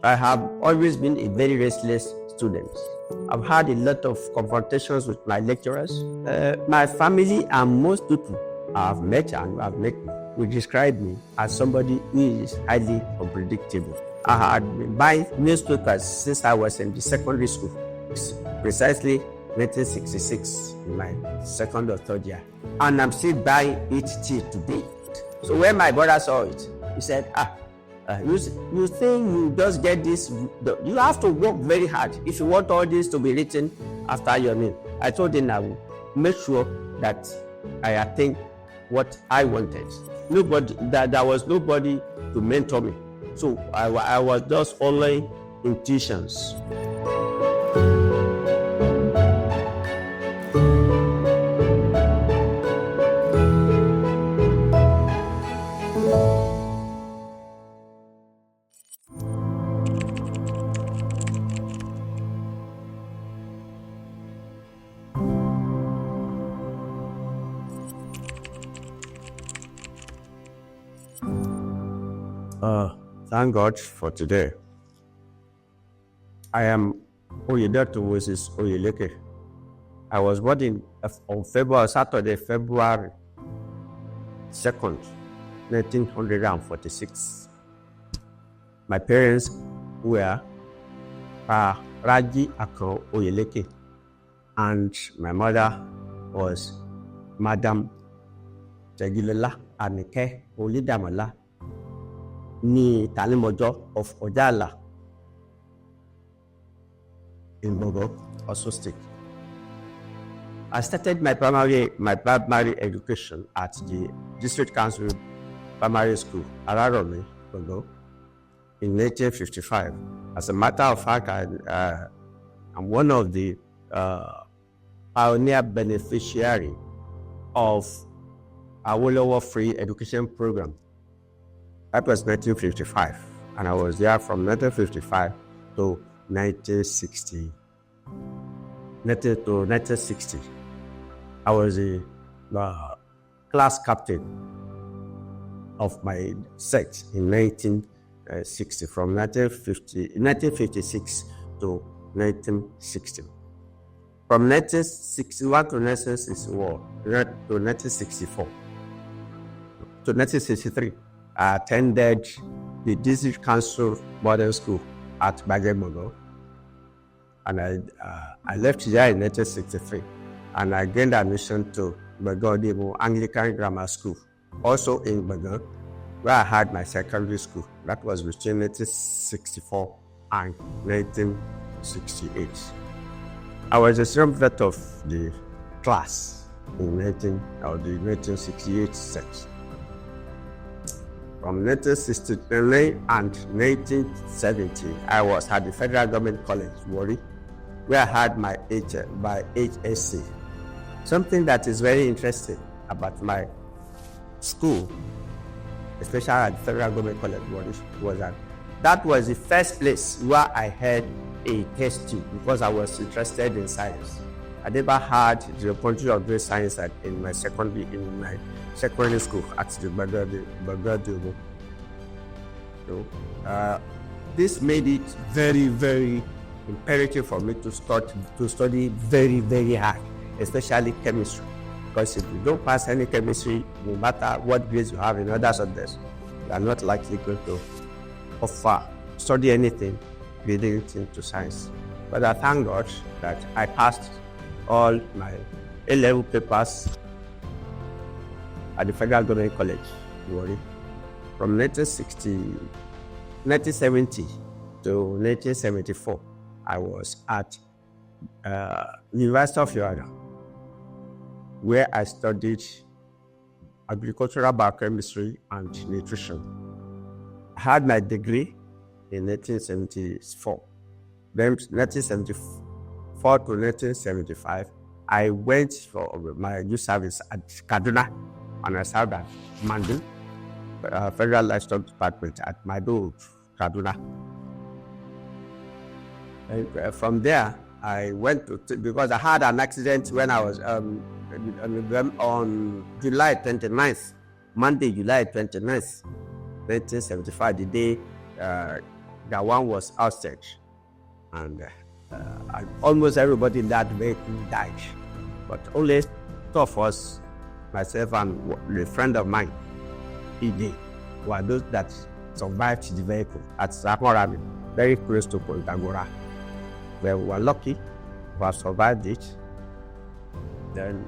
I have always been a very restless student. I've had a lot of confrontations with my lecturers. My family and most people I've met and have met me will describe me as somebody who is highly unpredictable. I had been buying newspapers since I was in the secondary school, precisely 1966, in my second or third year. And I'm still buying it till today. So when my brother saw it, he said, you think you just get this? You have to work very hard if you want all this to be written after your name. I told him I will make sure that I attain what I wanted. There was nobody to mentor me. So I was just following intuitions. Thank God for today. I am Oyedotun Moses Oyeleke. I was born on Saturday, February 2nd, 1946. My parents were Raji Akon Oyeleke, and my mother was Madam Tegilola Anike Olidamola Ni Talimojo of Ojala in Bogo, Osun State. I started my primary education at the District Council Primary School, Araromi, Bogo, in 1955. As a matter of fact, I'm one of the pioneer beneficiary of Awolowo Free Education Program. That was 1955, and I was there from 1955 to 1960. I was a class captain of my sect in 1960, from 1956 to 1960. From 1961 to 1964 to 1963. I attended the District Council Modern School at Bagemogo, and I left here in 1963, and I gained admission to Bagodimo Anglican Grammar School, also in Bago, where I had my secondary school. That was between 1964 and 1968. I was a vet of the class in the 1968 set. From 1969 and 1970, I was at the Federal Government College, Warri, where I had my HSC. Something that is very interesting about my school, especially at the Federal Government College, Warri, was that was the first place where I had a test tube because I was interested in science. I never had the opportunity of doing science in my secondary school at the Baghdad. So, this made it very, very imperative for me to study very, very hard, especially chemistry. Because if you don't pass any chemistry, no matter what grades you have in other subjects, you are not likely going to study anything relating to science. But I thank God that I passed all my A-level papers at the Federal Government College, Warri. From 1970 to 1974, I was at University of Ibadan, where I studied agricultural biochemistry and nutrition. I had my degree in 1974. Then 1974 to 1975, I went for my youth service at Kaduna, and I served at Mandil, Federal Livestock Department at Maido, Kaduna. And from there, I went to, because I had an accident when I was on July 29th, Monday, July 29th, 1975, the day that one was outside, and almost everybody in that vehicle died. But only two of us, myself and a friend of mine, ED, were those that survived the vehicle at Sakorami, very close to Kontagora. We were lucky to have survived it. Then,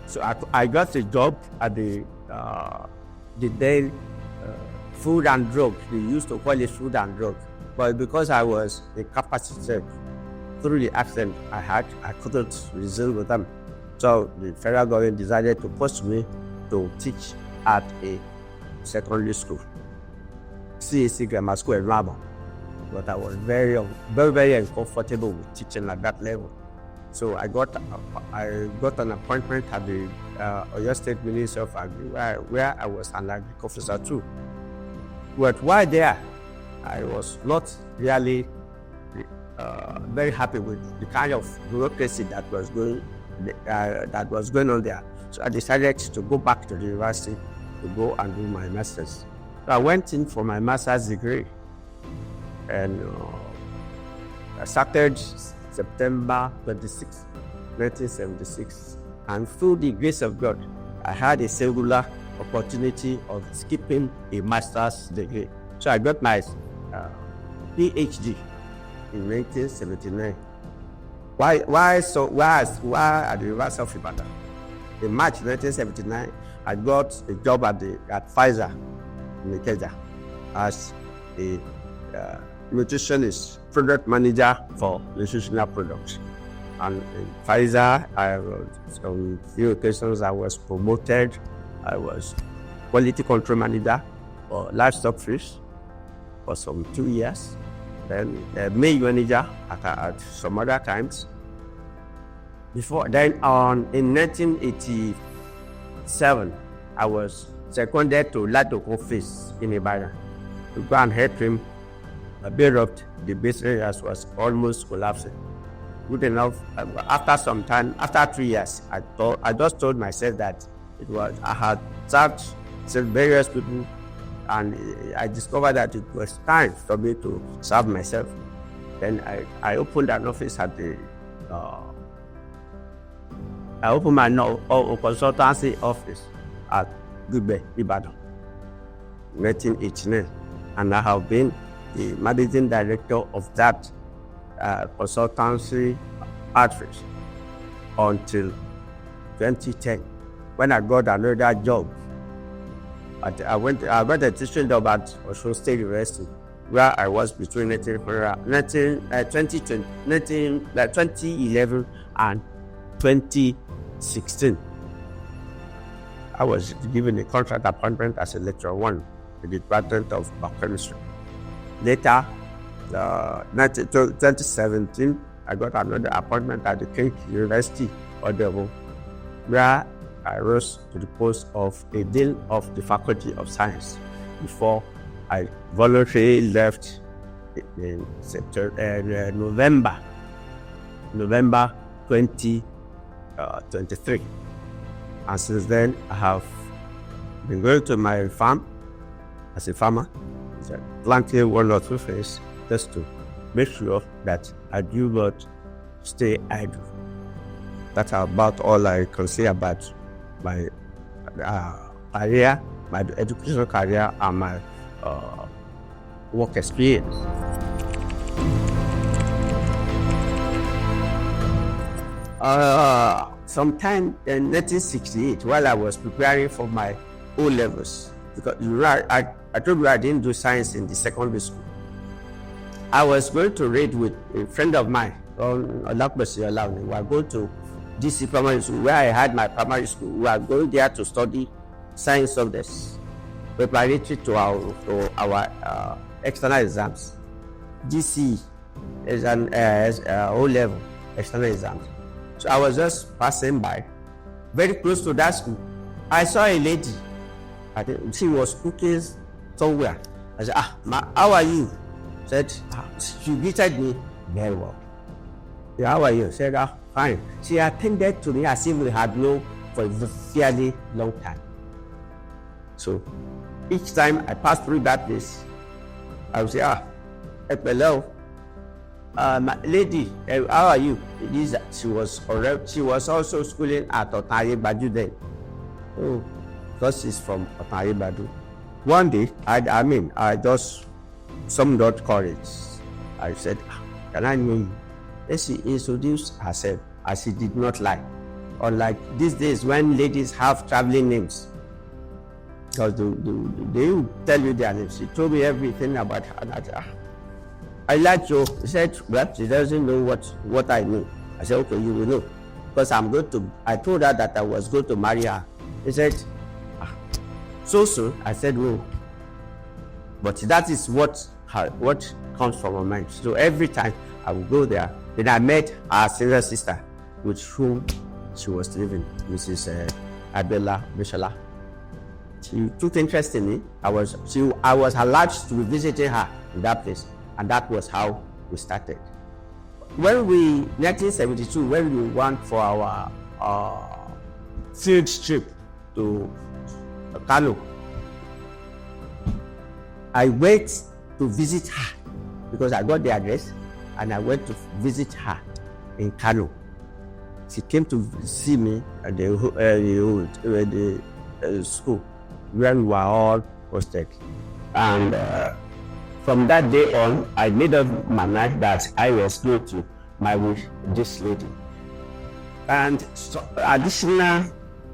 so I got a job at the then food and drug. They used to call it food and drug, but because I was incapacitated through the accident I had, I couldn't resume with them. So the federal government decided to post me to teach at a secondary school, CAC Grammar School in Rama. But I was very uncomfortable with teaching at that level. So I got an appointment at the Oyo State Ministry of Agri, where I was an agricultural officer too. But while there, I was not really very happy with the kind of bureaucracy that was going on there. So I decided to go back to the university to go and do my master's. So I went in for my master's degree, and I started September 26, 1976. And through the grace of God, I had a singular opportunity of skipping a master's degree. So I got my PhD in 1979. Why at the University of Ibadan? In March 1979, I got a job at Pfizer in Ikeja as a nutritionist, product manager for nutritional products. And in Pfizer, on few occasions I was promoted. I was quality control manager for livestock fish for some 2 years. Then main manager at some other times. Before then, in 1987, I was seconded to Ladoko office in Ibadan to go and help him build up the base areas was almost collapsing. Good enough. After some time, after 3 years, I just told myself that I had searched various people, and I discovered that it was time for me to serve myself. Then I opened an office at the I opened my consultancy office at Gube, Ibadan, 1989, and I have been the managing director of that consultancy outfit until 2010, when I got another job. I got a teaching job at Osun State University, where I was between 2011 and 2016. I was given a contract appointment as a lecturer 1 in the Department of Biochemistry. Later, 2017, I got another appointment at the King University, Odevo, where I rose to the post of a dean of the Faculty of Science before I voluntarily left in November 2023. And since then, I have been going to my farm as a farmer, planting 1 or 2 fish, just to make sure that I do not stay idle. That's about all I can say about my career, my educational career, and my work experience. Sometime in 1968, while I was preparing for my O-levels, because I told you I didn't do science in the secondary school. I was going to read with a friend of mine on Olakbesi Olauni. We were going to DC primary school, where I had my primary school. We were going there to study science subjects preparatory to our external exams. DC is an O-level external exams. So I was just passing by, very close to that school. I saw a lady. I think she was cooking somewhere. I said, how are you? Said, she greeted me very well. Yeah, how are you? Said, fine. She attended to me as if we had known for a fairly long time. So each time I passed through that place, I would say, hello, my lady, how are you? She was also schooling at Otayebadu then. Oh, because she's from Otayebadu. One day, I just summoned up courage. I said, can I know you? Then she introduced herself, and she did not lie. Unlike these days when ladies have traveling names, because they will tell you their names. She told me everything about her. And I said, I like you. She said, well, she doesn't know what I know. I said, okay, you will know. Because I told her that I was going to marry her. He said, so soon? I said, well, but that is what comes from my mind. So every time I would go there, then I met our senior sister with whom she was living, Mrs. Abela Bishala. She took interest in me. I was allowed to be visiting her in that place, and that was how we started. 1972, when we went for our field trip to Kano, I went to visit her because I got the address, and I went to visit her in Kano. She came to see me at the school where we were all hosted. And from that day on, I made up my mind that I was going to marry this lady. And additional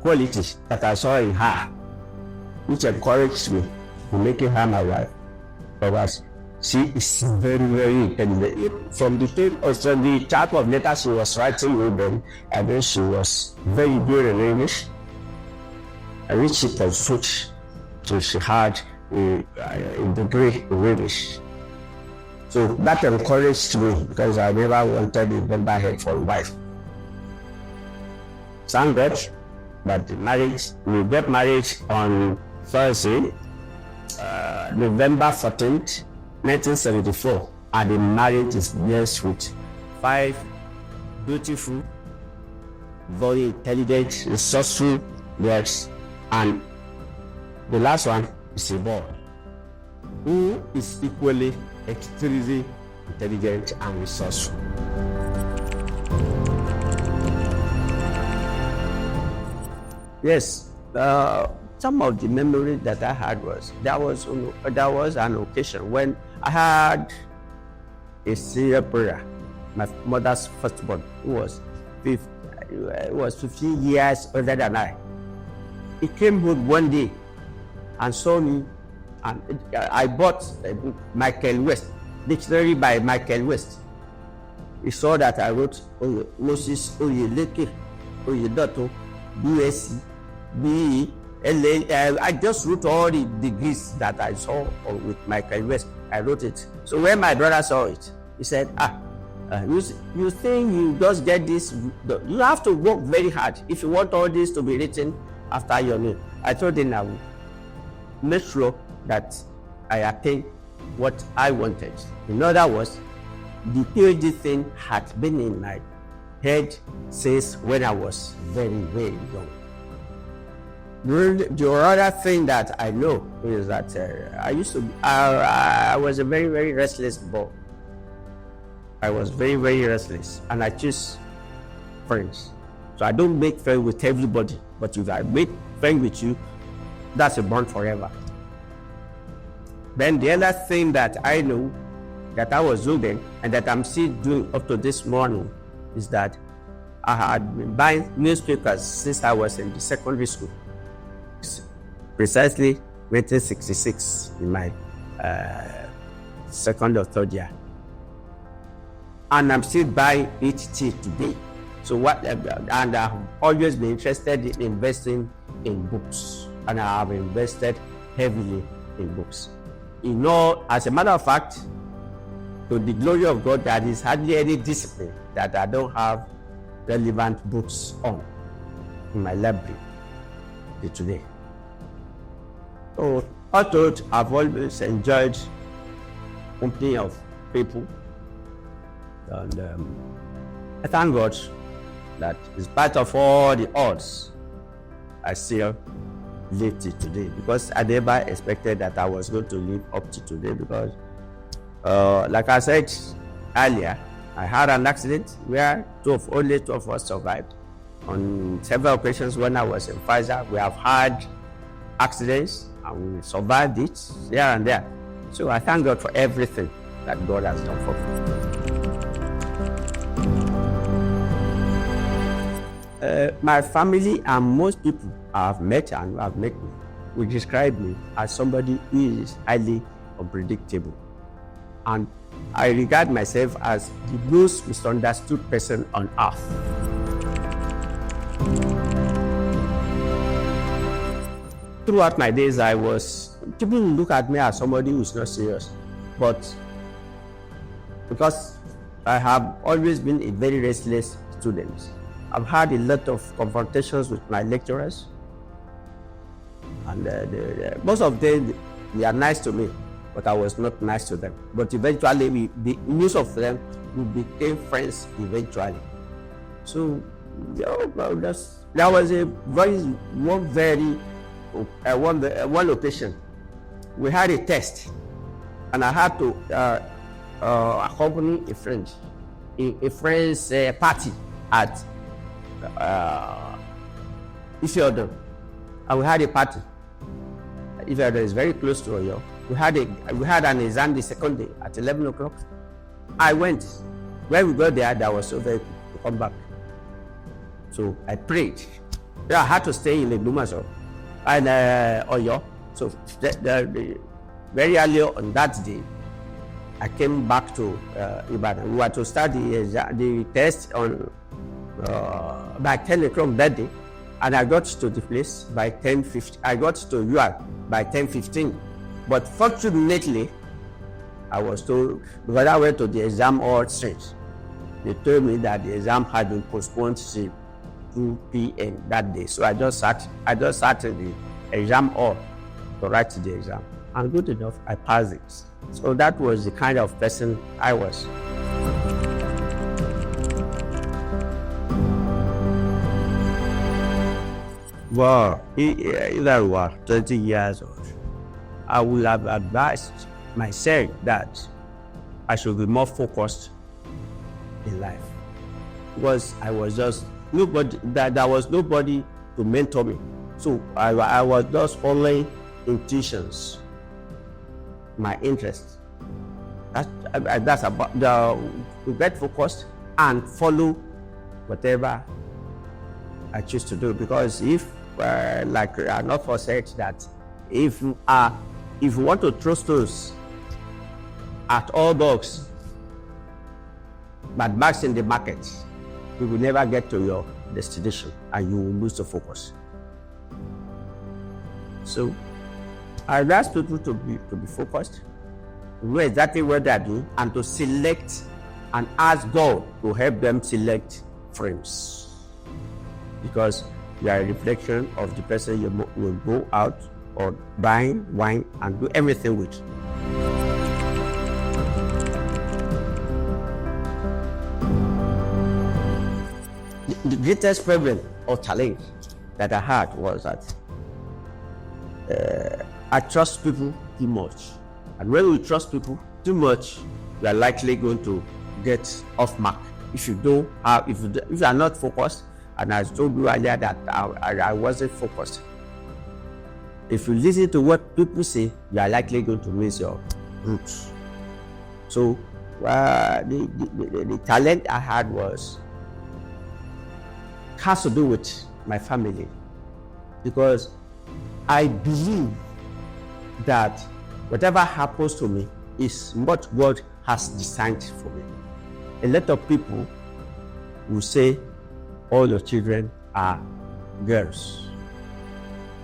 qualities that I saw in her, which encouraged me to making her my wife, was she is very, very intelligent. From the type of letter she was writing with them, and then she was very good in English. I reached it as such, so she had a degree in English. So that encouraged me because I never wanted a member head for a wife. Thank God that we got married on Thursday, November 14th, 1974, and the marriage is blessed with 5 beautiful, very intelligent, resourceful girls, and the last one is a boy who is equally extremely intelligent and resourceful. Yes, some of the memories that I had was there was an occasion when I had a serious prayer. My mother's firstborn, who was 15 years older than I. He came home one day and saw me, and I bought a book, Michael West, dictionary by Michael West. He saw that I wrote Moses Oyeleke, Oyedotun, BSc, BE, LA. I just wrote all the degrees that I saw with Michael West. I wrote it. So when my brother saw it, he said, you think you just get this? You have to work very hard if you want all this to be written after your name. I told him I would make sure that I attained what I wanted. In other words, the PhD thing had been in my head since when I was very, very young. The other thing that I know is that I was a very, very restless boy. I was very, very restless, and I choose friends. So I don't make friends with everybody, but if I make friends with you, that's a bond forever. Then the other thing that I know that I was doing and that I'm still doing up to this morning is that I had been buying newspapers since I was in the secondary school. Precisely 1966 in my second or third year. And I'm still buying it till today. So and I've always been interested in investing in books, and I have invested heavily in books. As a matter of fact, to the glory of God, there is hardly any discipline that I don't have relevant books on in my library till today. So although I've always enjoyed company of people, and I thank God that in spite of all the odds, I still live till today, because I never expected that I was going to live up to today, because Like I said earlier, I had an accident where only two of us survived. On several occasions when I was in Pfizer, we have had accidents and we survived it here and there. So I thank God for everything that God has done for me. My family and most people I have met and who have met me will describe me as somebody who is highly unpredictable. And I regard myself as the most misunderstood person on earth. Throughout my days, people look at me as somebody who is not serious. But because I have always been a very restless student, I've had a lot of confrontations with my lecturers. And most of them, they are nice to me, but I was not nice to them. But eventually, most of them, we became friends eventually. So, there was one occasion. We had a test, and I had to accompany a friend in a friend's party at Ifeodun, and we had a party. Ifeodun is very close to Oyo. We had an exam the second day at 11 o'clock. I went. When we got there was so very quick to come back. So I prayed. I had to stay in the Dumaso and Oyo. So very early on that day, I came back to Ibadan. We were to start the test on by 10 o'clock that day, and I got to the place by 10:50. I got to UR by 10:15. But fortunately, I was told, because I went to the exam hall straight, they told me that the exam had been postponed to 2 p.m. that day. So I just sat in the exam hall to write the exam. And good enough, I passed it. So that was the kind of person I was. Well, if I were 20 years old, I would have advised myself that I should be more focused in life, because I was just nobody. There was nobody to mentor me, so I was just following intuitions, my interests. That's about to get focused and follow whatever I choose to do. Because if, like Arnulfo said, that if you want to throw stones at all dogs, but bags in the market, you will never get to your destination and you will lose the focus. So I ask people to be focused, to know exactly what they are doing, and to select and ask God to help them select frames, because you are a reflection of the person you will go out or buy wine and do everything with. The greatest problem or challenge that I had was that I trust people too much, and when we trust people too much, we are likely going to get off mark. If you are not focused, and I told you earlier that I wasn't focused. If you listen to what people say, you are likely going to miss your roots. So the talent I had has to do with my family, because I believe that whatever happens to me is what God has designed for me. A lot of people will say all your children are girls.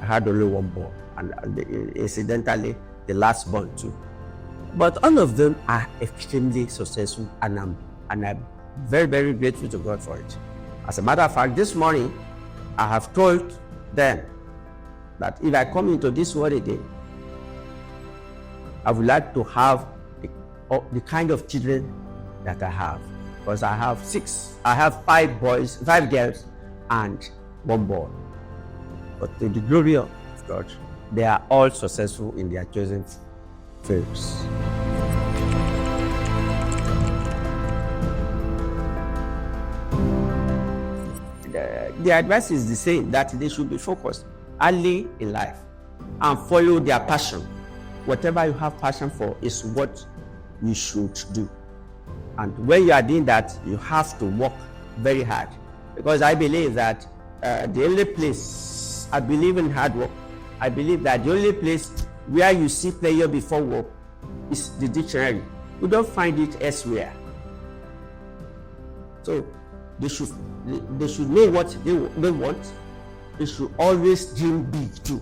I had only one boy, and incidentally the last born too. But all of them are extremely successful, and I'm very, very grateful to God for it. As a matter of fact, this morning I have told them that if I come into this world again, I would like to have the kind of children that I have, because I have 5 girls and 1 boy. But to the glory of God, they are all successful in their chosen fields. the advice is the same, that they should be focused early in life and follow their passion. Whatever you have passion for is what you should do. And when you are doing that, you have to work very hard. Because I believe that the only place, I believe in hard work. I believe that the only place where you see pleasure before work is the dictionary. You don't find it elsewhere. So they should know what they want. They should always dream big too.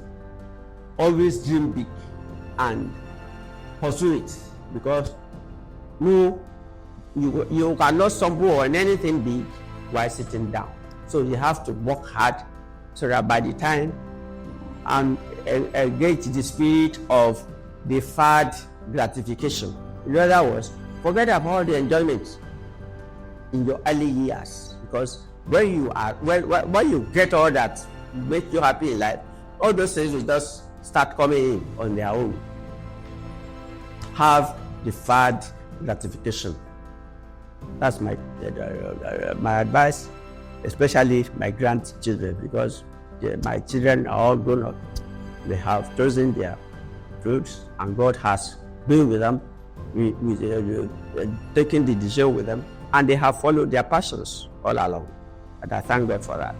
Always dream big and pursue it, because you cannot stumble on anything big while sitting down. So you have to work hard so that by the time and engage the spirit of deferred gratification. In other words, forget about the enjoyment in your early years, because when you get all that make you happy in life, all those things will just start coming in on their own. Have deferred gratification. That's my advice, especially my grandchildren, because my children are all grown up. They have chosen their roads, and God has been with them, taking the decision with them, and they have followed their passions all along. And I thank God for that.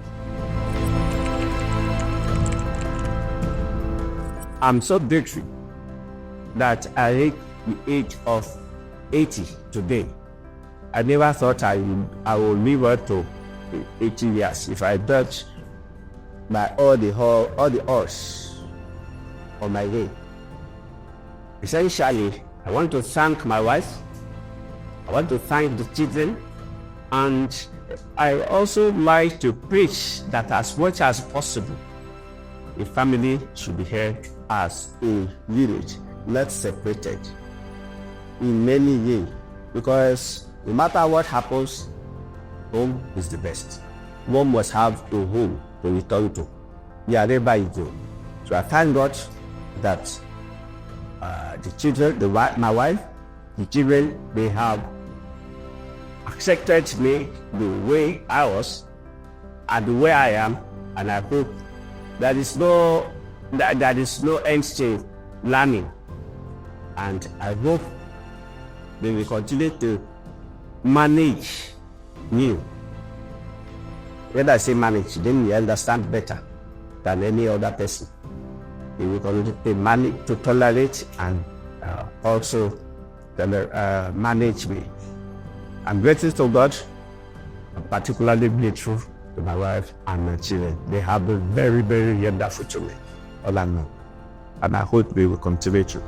I'm so grateful that I reached the age of 80 today. I never thought I would live up to 80 years if I touch by all the odds of my way. Essentially, I want to thank my wife. I want to thank the children, and I also like to preach that as much as possible, a family should be here as a village, not separated in many ways, because no matter what happens, home is the best. One must have a home to return to, wherever you go. So I thank God that the children, my wife, the children, they have accepted me the way I was and the way I am, and I hope there is no end to learning, and I hope they will continue to manage me. When I say manage, then you understand better than any other person. They will continue to manage, to tolerate, and also manage me. I'm grateful to God. I'm particularly grateful to my wife and my children. They have been very, very wonderful to me, all I know. And I hope we will continue to.